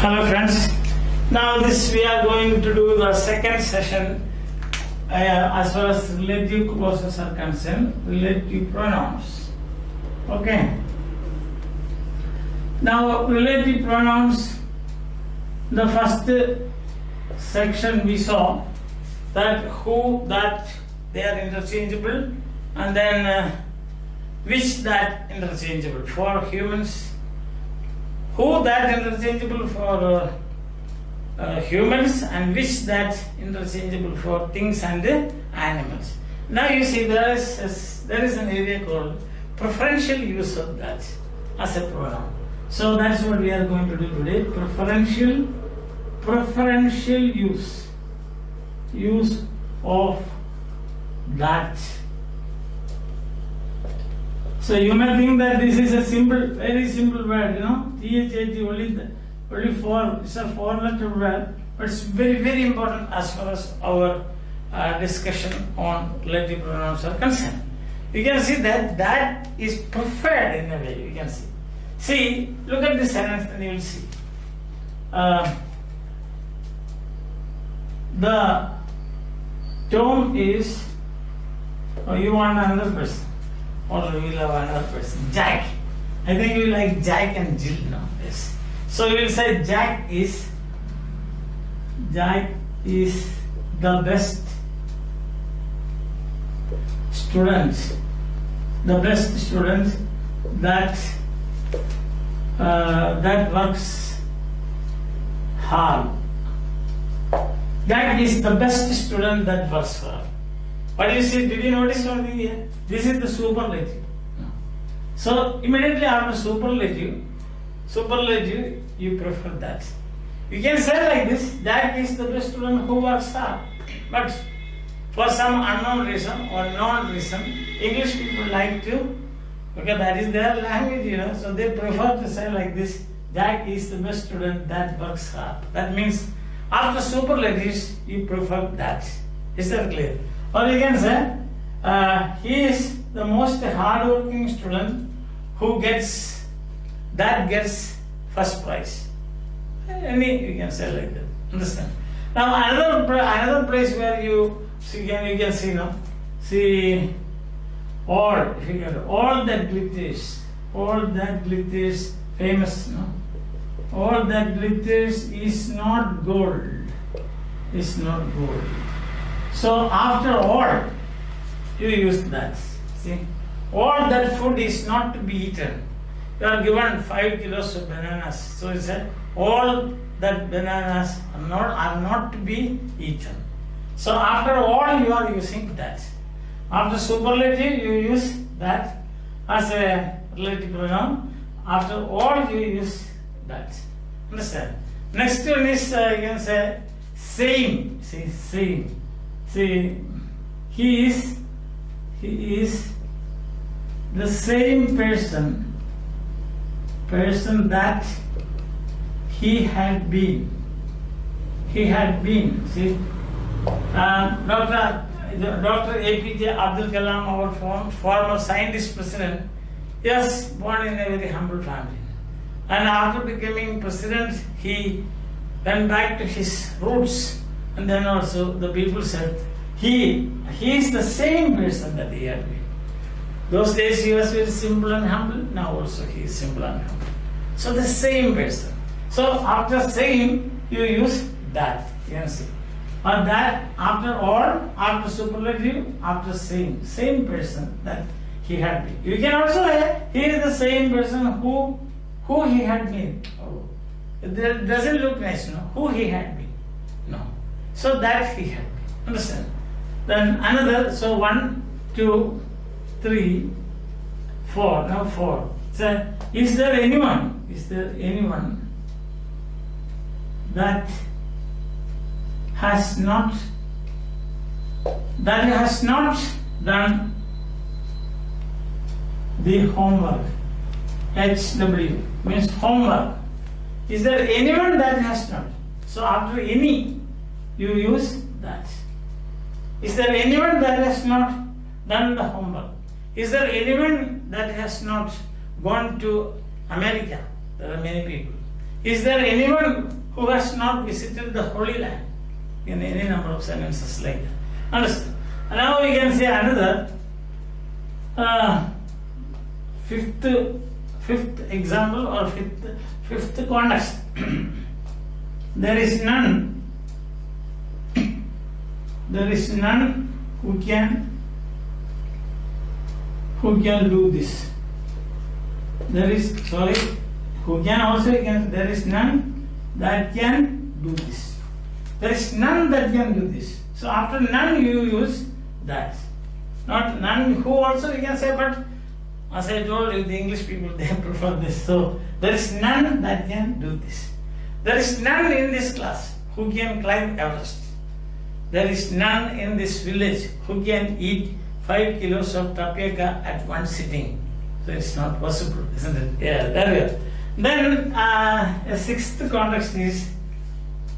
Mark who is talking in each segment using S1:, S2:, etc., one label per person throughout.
S1: Hello friends, now we are going to do the second session as far as relative clauses are concerned, relative pronouns. Okay. Now relative pronouns, the first section we saw that who, that, they are interchangeable, and then which, that interchangeable for humans. Who, that interchangeable for humans, and which, that interchangeable for things and animals. Now you see there is an area called preferential use of that as a pronoun. So that's what we are going to do today. Preferential use of that. So you may think that this is a simple, very simple word, THAT only four, it's a four-letter word, but it's very, very important as far as our discussion on relative pronouns are concerned. You can see that that is preferred in a way, you can see. See, look at this sentence and you will see. The Tom is, you want another person. Or we will have another person, Jack. I think you like Jack and Jill, no? Yes. So we will say Jack is the best student. The best student that works hard. Jack is the best student that works hard. What do you see? Did you notice something here? This is the superlative. So immediately after superlative, you prefer that. You can say like this, Jack is the best student who works hard. But for some unknown reason or known reason, English people like to, because that is their language, so they prefer to say like this, Jack is the best student that works hard. That means after superlatives, you prefer that. Is that clear? Or you can say, he is the most hard-working student who gets first prize. You can say like that. Understand? Now another place where you can see now. See, all that glitters, famous. No? All that glitters is not gold. Is not gold. So after all, you use that. See, all that food is not to be eaten. You are given 5 kilos of bananas. So you said all that bananas are not to be eaten. So after all, you are using that. After superlative, you use that as a relative pronoun. After all, you use that. Understand? Next one is you can say same. See, same. See, he is the same person that he had been. See, Dr. APJ Abdul Kalam, our former scientist president, he was born in a very humble family. And after becoming president, he went back to his roots. And then also the people said, he is the same person that he had been. Those days he was very simple and humble, now also he is simple and humble. So the same person. So after same, you use that, you can see. Or that, after all, after superlative, after same person that he had been. You can also say, he is the same person who he had been. Oh, it doesn't look nice, no? Who he had been. No. So that he had. Understand? Then another, so 1, 2, 3, 4. Now 4. So is there anyone that has not done the homework? HW means homework. Is there anyone that has not? So after any, you use that. Is there anyone that has not done the homework? Is there anyone that has not gone to America? There are many people. Is there anyone who has not visited the Holy Land? In any number of sentences like that. Understand? And now we can say another fifth example or fifth context. There is none who can do this. There is, sorry, who can also can, there is none that can do this. There is none that can do this. So after none you use that. Not none who also you can say, but as I told you, the English people, they prefer this. So there is none that can do this. There is none in this class who can climb Everest. There is none in this village who can eat 5 kilos of tapioca at one sitting. So it's not possible, isn't it? Yeah, there we are. Then a sixth context is,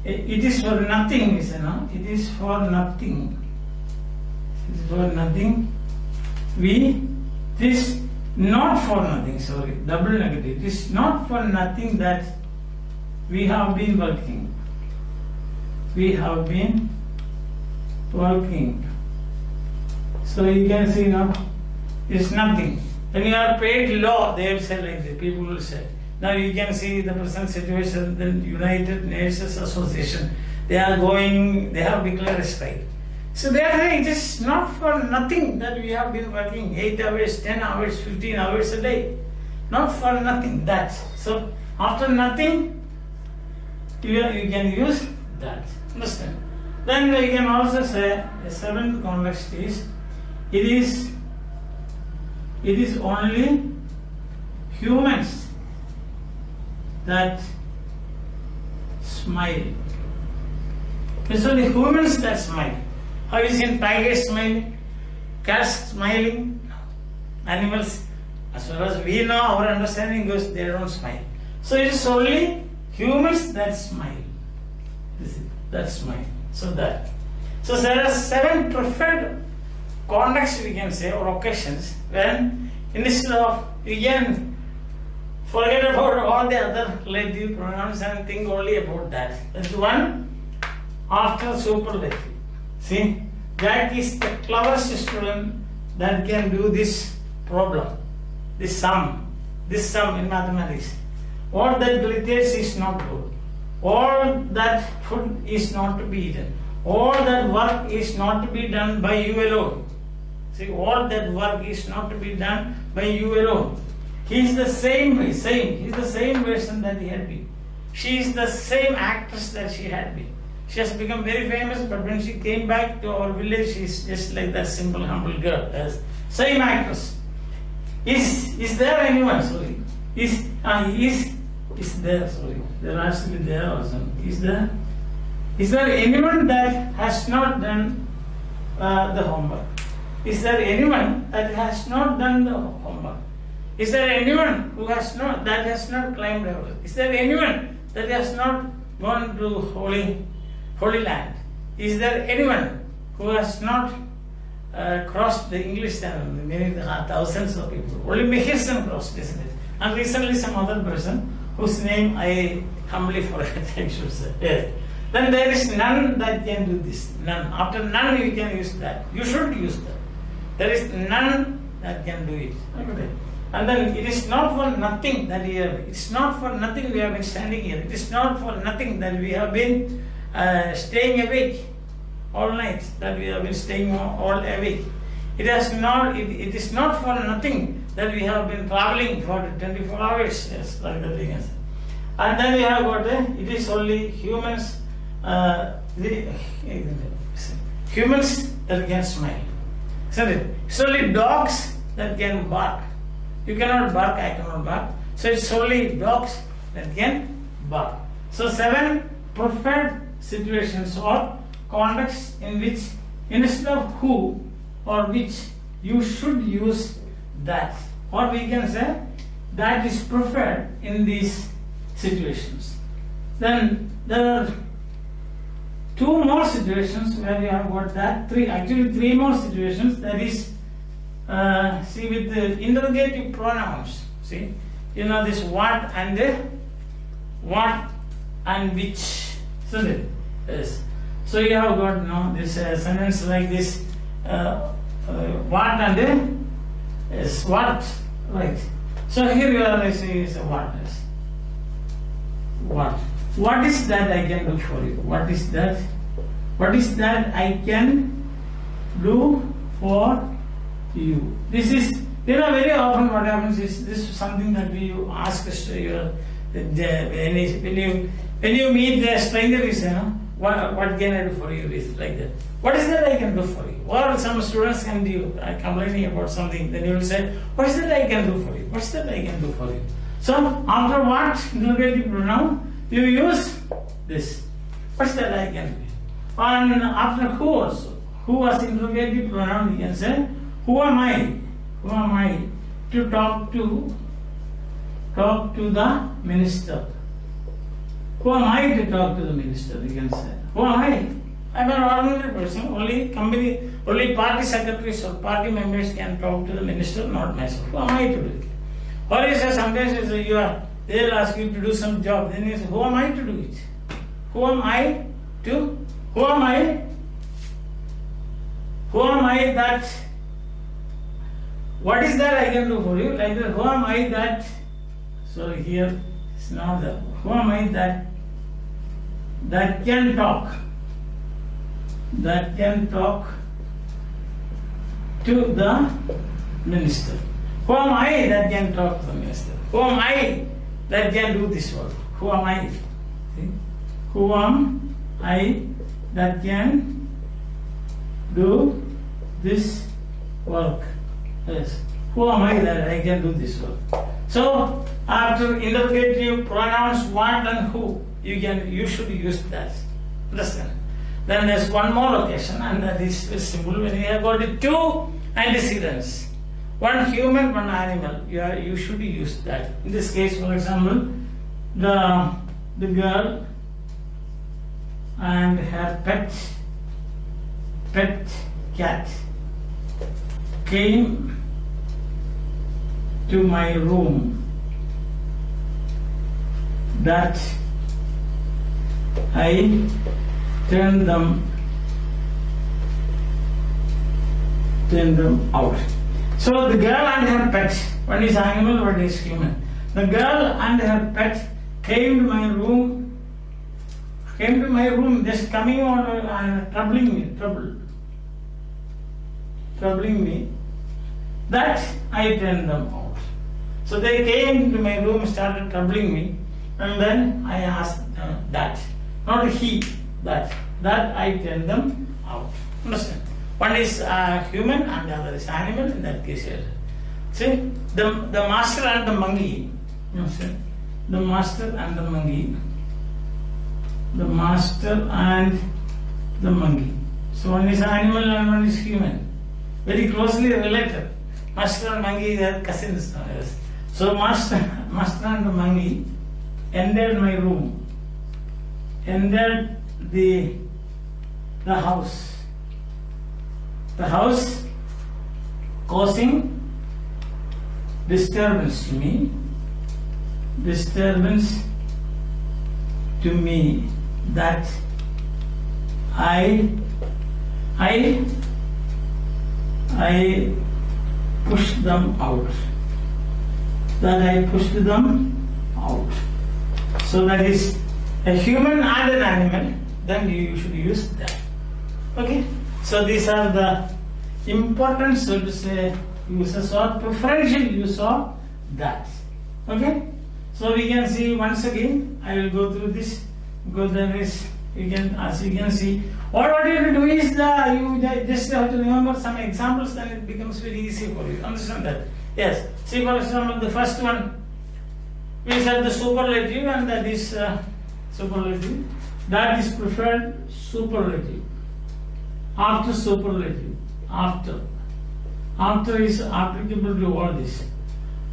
S1: it is for nothing, you know. It is for nothing. It is for nothing. It is not for nothing, sorry, double negative. It is not for nothing that we have been working. We have been working. So you can see now, it's nothing. When you are paid law, they will say like this, people will say. Now you can see the present situation, the United Nations Association, they have declared a strike. So they are saying it is not for nothing that we have been working 8 hours, 10 hours, 15 hours a day. Not for nothing, that. So after nothing, you can use that. Understand? Then you can also say, the seventh context is, it is only humans that smile. It's only humans that smile. Have you seen tigers smiling? Cats smiling? Animals? As far as we know, our understanding goes, they don't smile. So it is only humans that smile. That smile. So that. So there are 7 preferred contexts, we can say, or occasions, when instead of, you can forget about all the other relative pronouns and think only about that. That's one after superlative. See, that is the cleverest student that can do this problem, this sum in mathematics. All that glitters is not good. All that food is not to be eaten. All that work is not to be done by you alone. See, all that work is not to be done by you alone. He is the same, he's the same person that he had been. She is the same actress that she had been. She has become very famous, but when she came back to our village, she is just like that simple, humble girl. Same actress. Is there anyone? Sorry. Is there? Sorry. There has to be there also. Is there anyone that has not done the homework? Is there anyone that has not done the homework? Is there anyone that has not climbed Everest? Is there anyone that has not gone to Holy Land? Is there anyone who has not crossed the English Channel? Many thousands of people. Only Mahirsan crossed, isn't it? And recently some other person whose name I humbly forget, I should say. Yes. Then there is none that can do this. None. After none you can use that. You should use that. There is none that can do it. Okay. And then it is not for nothing that we have. It's not for nothing we have been standing here. It is not for nothing that we have been staying awake all night. That we have been staying all awake. It is not for nothing that we have been traveling for 24 hours. Yes, like the thing is. And then we have got it is only humans. Humans that can smile. Isn't it? It's only dogs that can bark. You cannot bark, I cannot bark. So it's only dogs that can bark. So 7 preferred situations or contexts in which instead of who or which you should use that. Or we can say that is preferred in these situations. Then there are 2 more situations where we have got that. 3 more situations. That is, see, with the interrogative pronouns. See, you know this what and what and which, isn't it? Yes. So you have got this sentence like this, what and yes, what, right? So here you are saying is what is what? What is that I can do for you? What is that? What is that I can do for you? This is, very often what happens is, this is something that we ask your when you meet a stranger, you say, what can I do for you? Is like that. What is that I can do for you? Or some students can do complaining about something, then you will say, what is that I can do for you? What is that I can do for you? So after what interrogative pronoun, you use this. What is that I can do? And after who also, who was interrogative pronoun, you can say, who am I? Who am I to talk to the minister? Who am I to talk to the minister? You can say. Who am I? I am an ordinary person. Only party secretaries or party members can talk to the minister, not myself. Who am I to do it? Or you say sometimes they'll ask you to do some job. Then you say, who am I to do it? Who am I to? Who am I? Who am I that? What is that I can do for you? Like that. Who am I that? Sorry, here it's not that. Who am I that can talk? That can talk to the minister. Who am I that can talk to the minister? Who am I that can do this work? Who am I? See? Who am I that can do this work? Yes. Who am I that I can do this work? So after interrogative pronouns what and who, you should use that. Understand? Then there's one more occasion, and that is very simple. When you have got the two antecedents, one human, one animal, you should use that. In this case, for example, the girl and her pet cat came to my room that I turned them out. So the girl and her pet, one is animal, one is human. The girl and her pet came to my room, just coming on and troubling me, that I turned them out. So they came to my room, started troubling me, and then I asked that, not he, that I turned them out. Understand? One is human and the other is animal in that case here. See, the master and the monkey. Understand? The master and the monkey. The master and the monkey. So one is animal and one is human. Very closely related. Master and monkey, they are cousins. Yes. So master and the monkey entered my room, entered the house. The house causing disturbance to me that I pushed them out. So that is a human and an animal, then you should use that. Okay? So these are the important, so to say, uses or preferential use of that. Okay? So we can see once again, I will go through this because there is, as you can see, what you have to do is you just have to remember some examples, then it becomes very easy for you. Understand that? Yes. See, for example, the first one, we said the superlative, and that is superlative. That is preferred superlative. After superlative. After is applicable to all this.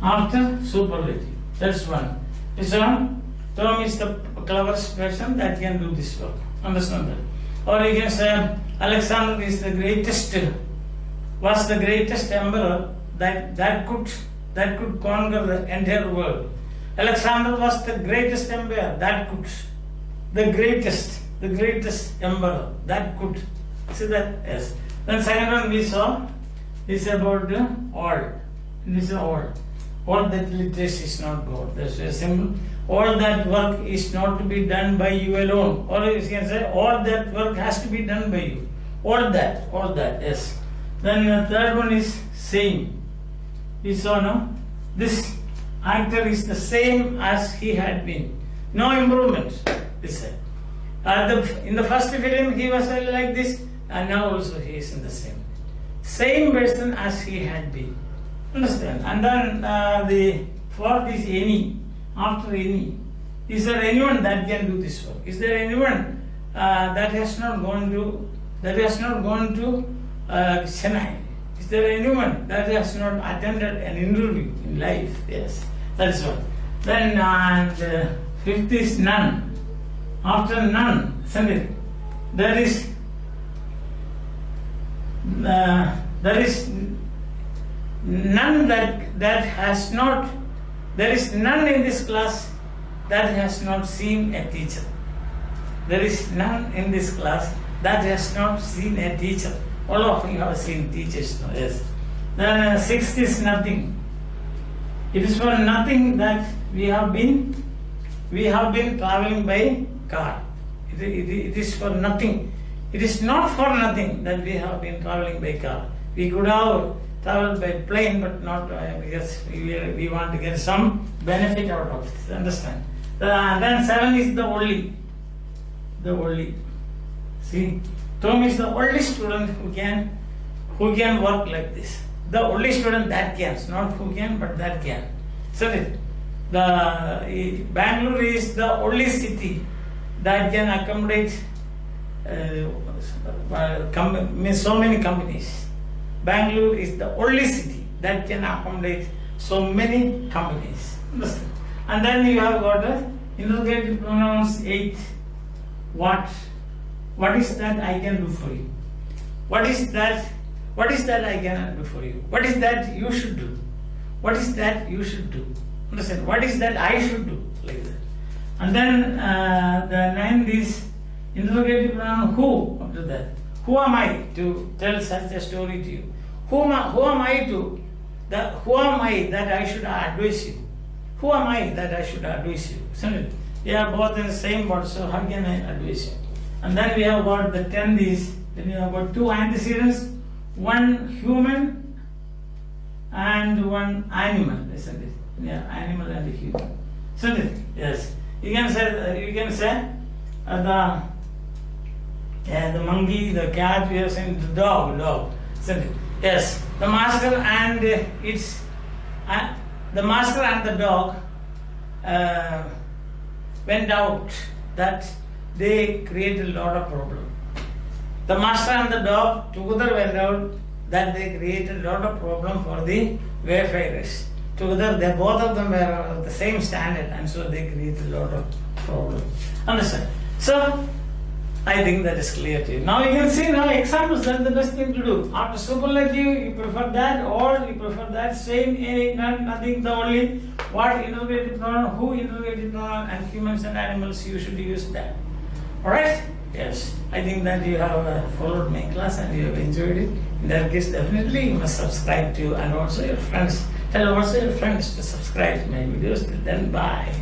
S1: After superlative. That's one. This one, Tom is the cleverest person that can do this work. Understand that? Or you can say Alexander is the greatest, was the greatest emperor that could conquer the entire world. Alexander was the greatest emperor that could. The greatest emperor that could. See that? Yes. Then second one we saw is about all. This is all. All that literacy is not God. That's very simple. All that work is not to be done by you alone. Or you can say all that work has to be done by you. All that, yes. Then the third one is same. We saw, no? This actor is the same as he had been. No improvement, he said. In the first film he was like this, and now also he is in the same person as he had been. Understand? And then the fourth is any. After any, is there anyone that can do this work? Is there anyone that has not gone to Chennai? Is there anyone that has not attended an interview in life? Yes, that is one. Then fifth is none. After none, isn't it? There is none that has not. There is none in this class that has not seen a teacher. There is none in this class that has not seen a teacher. All of you have seen teachers now, yes. Then sixth is nothing. It is for nothing that we have been traveling by car. It is for nothing. It is not for nothing that we have been traveling by car. We could have traveled by plane, but not because we want to get some benefit out of it. Understand? Then seven is the only. The only. See, Tom is the only student who can work like this. The only student that can, not who can, but that can. So Bangalore is the only city that can accommodate so many companies. Bangalore is the only city that can accommodate so many companies. Understand? And then you have got the interrogative pronouns 8. What? What is that I can do for you? What is that I can do for you? What is that you should do? What is that you should do? Understand? What is that I should do? Like that. And then the ninth is interrogative pronoun who. After that, who am I to tell such a story to you? Who am I that I should advise you? Who am I that I should advise you? Isn't it? They are both in the same word, so how can I advise you? And then we have got the 10th is, then you have got two antecedents, one human and one animal, isn't it? Yeah, animal and human. Isn't it? Yes. You can say the monkey, the cat, we have seen the dog, isn't it? Yes. The master and the dog went out that they created a lot of problem. The master and the dog together went out that they created a lot of problem for the wayfarers. Together, both of them were of the same standard, and so they created a lot of problem. Understand? So, I think that is clear to you. Now you can see now examples. That's the best thing to do. After superlative, you prefer that, or you prefer that, same, any, none, nothing, the only, what interrogative pronoun, who interrogative pronoun, and humans and animals, you should use that. Alright? Yes. I think that you have followed my class and you have enjoyed it. In that case, definitely you must subscribe to, and also your friends. Tell also your friends to subscribe to my videos. Till then, bye.